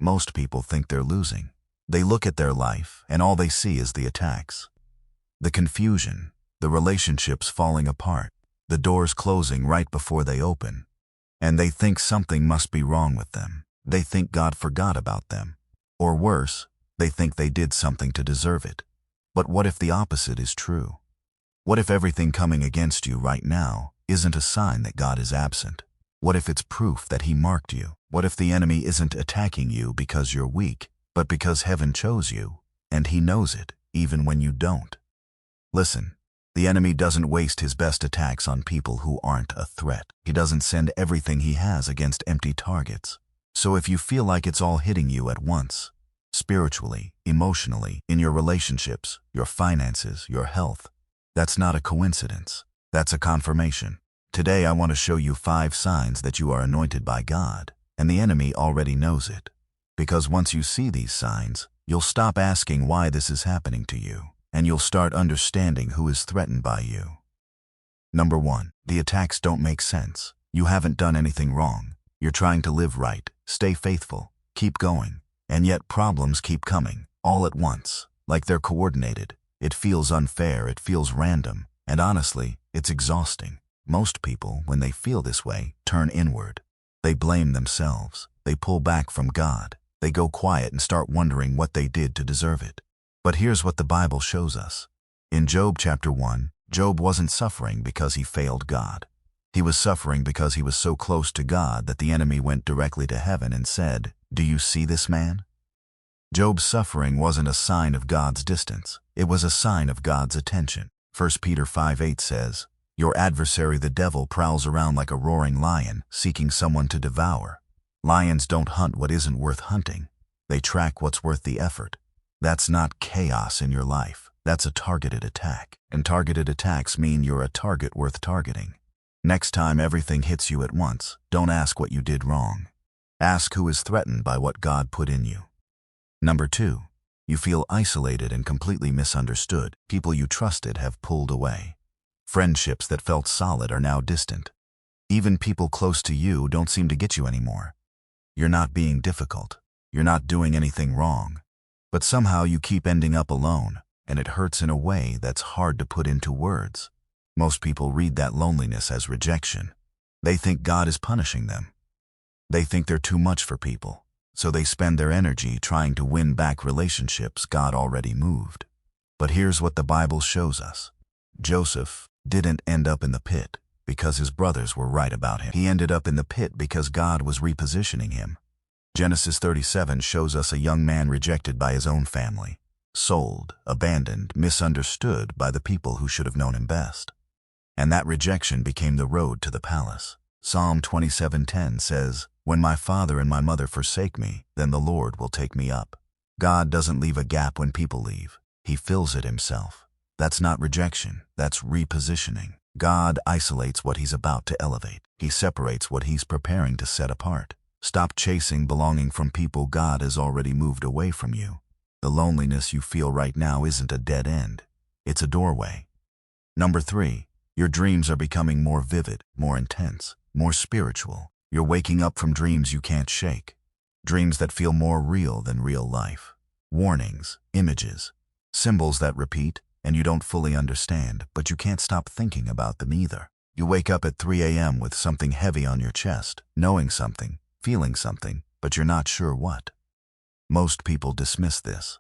Most people think they're losing. They look at their life, and all they see is the attacks. The confusion, the relationships falling apart, the doors closing right before they open. And they think something must be wrong with them. They think God forgot about them. Or worse, they think they did something to deserve it. But what if the opposite is true? What if everything coming against you right now isn't a sign that God is absent? What if it's proof that He marked you? What if the enemy isn't attacking you because you're weak, but because heaven chose you, and He knows it, even when you don't? Listen, the enemy doesn't waste his best attacks on people who aren't a threat. He doesn't send everything he has against empty targets. So if you feel like it's all hitting you at once, spiritually, emotionally, in your relationships, your finances, your health, that's not a coincidence. That's a confirmation. Today I want to show you 5 signs that you are anointed by God, and the enemy already knows it. Because once you see these signs, you'll stop asking why this is happening to you, and you'll start understanding who is threatened by you. Number 1, the attacks don't make sense. You haven't done anything wrong. You're trying to live right, stay faithful, keep going, and yet problems keep coming, all at once, like they're coordinated. It feels unfair, it feels random, and honestly, it's exhausting. Most people, when they feel this way, turn inward. They blame themselves. They pull back from God. They go quiet and start wondering what they did to deserve it. But here's what the Bible shows us. In Job chapter 1, Job wasn't suffering because he failed God. He was suffering because he was so close to God that the enemy went directly to heaven and said, "Do you see this man?" Job's suffering wasn't a sign of God's distance. It was a sign of God's attention. 1 Peter 5:8 says, "Your adversary the devil prowls around like a roaring lion, seeking someone to devour." Lions don't hunt what isn't worth hunting. They track what's worth the effort. That's not chaos in your life. That's a targeted attack. And targeted attacks mean you're a target worth targeting. Next time everything hits you at once, don't ask what you did wrong. Ask who is threatened by what God put in you. Number 2, you feel isolated and completely misunderstood. People you trusted have pulled away. Friendships that felt solid are now distant. Even people close to you don't seem to get you anymore. You're not being difficult. You're not doing anything wrong. But somehow you keep ending up alone, and it hurts in a way that's hard to put into words. Most people read that loneliness as rejection. They think God is punishing them. They think they're too much for people, so they spend their energy trying to win back relationships God already moved. But here's what the Bible shows us. Joseph didn't end up in the pit because his brothers were right about him. He ended up in the pit because God was repositioning him. Genesis 37 shows us a young man rejected by his own family, sold, abandoned, misunderstood by the people who should have known him best. And that rejection became the road to the palace. Psalm 27:10 says, "When my father and my mother forsake me, then the Lord will take me up." God doesn't leave a gap when people leave. He fills it Himself. That's not rejection, that's repositioning. God isolates what He's about to elevate. He separates what He's preparing to set apart. Stop chasing belonging from people God has already moved away from you. The loneliness you feel right now isn't a dead end. It's a doorway. Number 3, your dreams are becoming more vivid, more intense, more spiritual. You're waking up from dreams you can't shake. Dreams that feel more real than real life. Warnings, images, symbols that repeat, and you don't fully understand, but you can't stop thinking about them either. You wake up at 3 a.m. with something heavy on your chest, knowing something, feeling something, but you're not sure what. Most people dismiss this.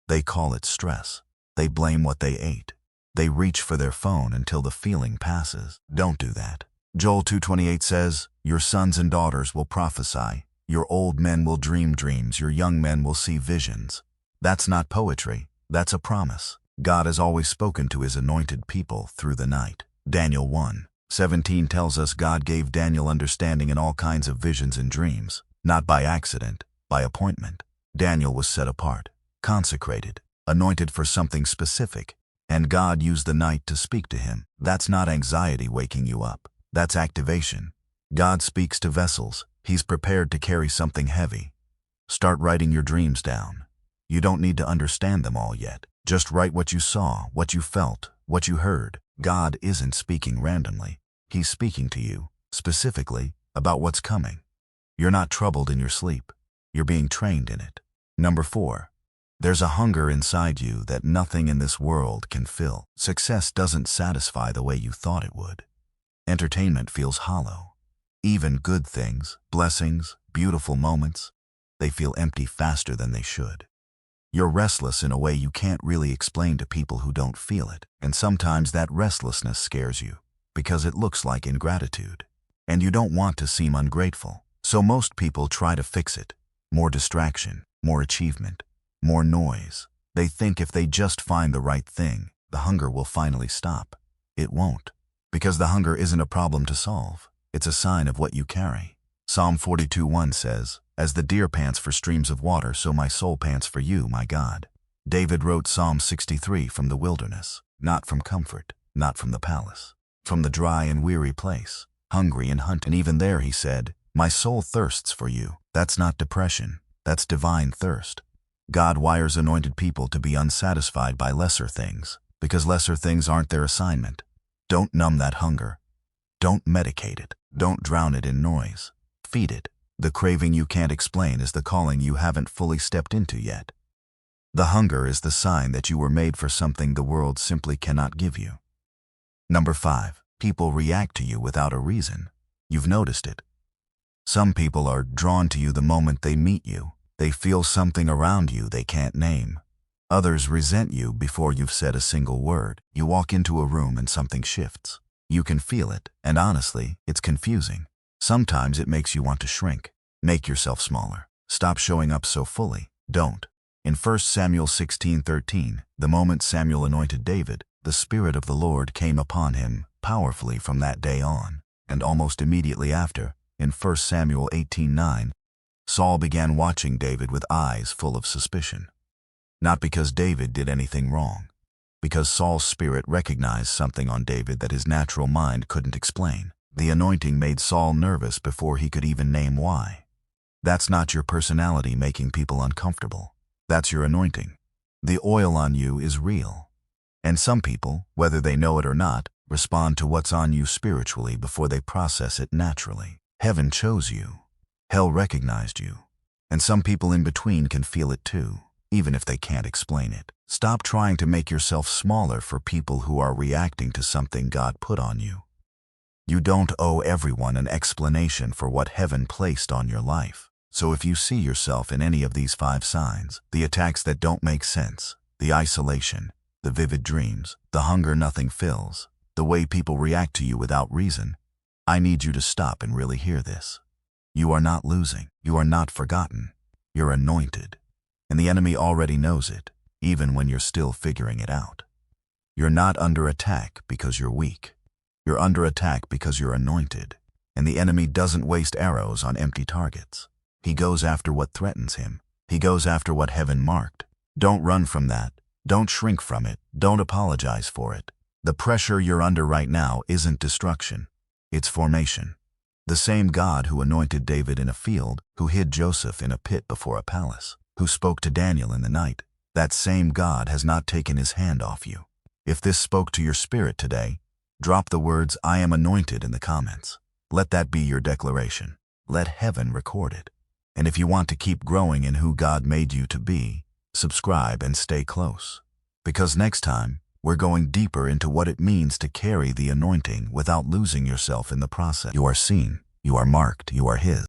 They call it stress. They blame what they ate. They reach for their phone until the feeling passes. Don't do that. Joel 2:28 says, "Your sons and daughters will prophesy. Your old men will dream dreams. Your young men will see visions." That's not poetry. That's a promise. God has always spoken to His anointed people through the night. Daniel 1:17 tells us God gave Daniel understanding in all kinds of visions and dreams, not by accident, by appointment. Daniel was set apart, consecrated, anointed for something specific, and God used the night to speak to him. That's not anxiety waking you up. That's activation. God speaks to vessels. He's prepared to carry something heavy. Start writing your dreams down. You don't need to understand them all yet. Just write what you saw, what you felt, what you heard. God isn't speaking randomly. He's speaking to you, specifically, about what's coming. You're not troubled in your sleep. You're being trained in it. Number 4. There's a hunger inside you that nothing in this world can fill. Success doesn't satisfy the way you thought it would. Entertainment feels hollow. Even good things, blessings, beautiful moments, they feel empty faster than they should. You're restless in a way you can't really explain to people who don't feel it, and sometimes that restlessness scares you because it looks like ingratitude. And you don't want to seem ungrateful, so most people try to fix it. More distraction, more achievement, more noise. They think if they just find the right thing, the hunger will finally stop. It won't, because the hunger isn't a problem to solve. It's a sign of what you carry. Psalm 42:1 says, "As the deer pants for streams of water, so my soul pants for you, my God." David wrote Psalm 63 from the wilderness, not from comfort, not from the palace, from the dry and weary place, hungry and hunting. And even there he said, "My soul thirsts for you." That's not depression, that's divine thirst. God wires anointed people to be unsatisfied by lesser things, because lesser things aren't their assignment. Don't numb that hunger. Don't medicate it. Don't drown it in noise. Feed it. The craving you can't explain is the calling you haven't fully stepped into yet. The hunger is the sign that you were made for something the world simply cannot give you. Number 5. People react to you without a reason. You've noticed it. Some people are drawn to you the moment they meet you. They feel something around you they can't name. Others resent you before you've said a single word. You walk into a room and something shifts. You can feel it, and honestly, it's confusing. Sometimes it makes you want to shrink. Make yourself smaller. Stop showing up so fully. Don't. In 1 Samuel 16:13, the moment Samuel anointed David, the Spirit of the Lord came upon him powerfully from that day on. And almost immediately after, in 1 Samuel 18:9, Saul began watching David with eyes full of suspicion. Not because David did anything wrong, because Saul's spirit recognized something on David that his natural mind couldn't explain. The anointing made Saul nervous before he could even name why. That's not your personality making people uncomfortable. That's your anointing. The oil on you is real. And some people, whether they know it or not, respond to what's on you spiritually before they process it naturally. Heaven chose you. Hell recognized you. And some people in between can feel it too, even if they can't explain it. Stop trying to make yourself smaller for people who are reacting to something God put on you. You don't owe everyone an explanation for what heaven placed on your life. So if you see yourself in any of these 5 signs, the attacks that don't make sense, the isolation, the vivid dreams, the hunger nothing fills, the way people react to you without reason, I need you to stop and really hear this. You are not losing. You are not forgotten. You're anointed. And the enemy already knows it, even when you're still figuring it out. You're not under attack because you're weak. You're under attack because you're anointed. And the enemy doesn't waste arrows on empty targets. He goes after what threatens him. He goes after what heaven marked. Don't run from that. Don't shrink from it. Don't apologize for it. The pressure you're under right now isn't destruction. It's formation. The same God who anointed David in a field, who hid Joseph in a pit before a palace, who spoke to Daniel in the night, that same God has not taken his hand off you. If this spoke to your spirit today, drop the words, "I am anointed" in the comments. Let that be your declaration. Let heaven record it. And if you want to keep growing in who God made you to be, subscribe and stay close. Because next time, we're going deeper into what it means to carry the anointing without losing yourself in the process. You are seen, you are marked, you are His.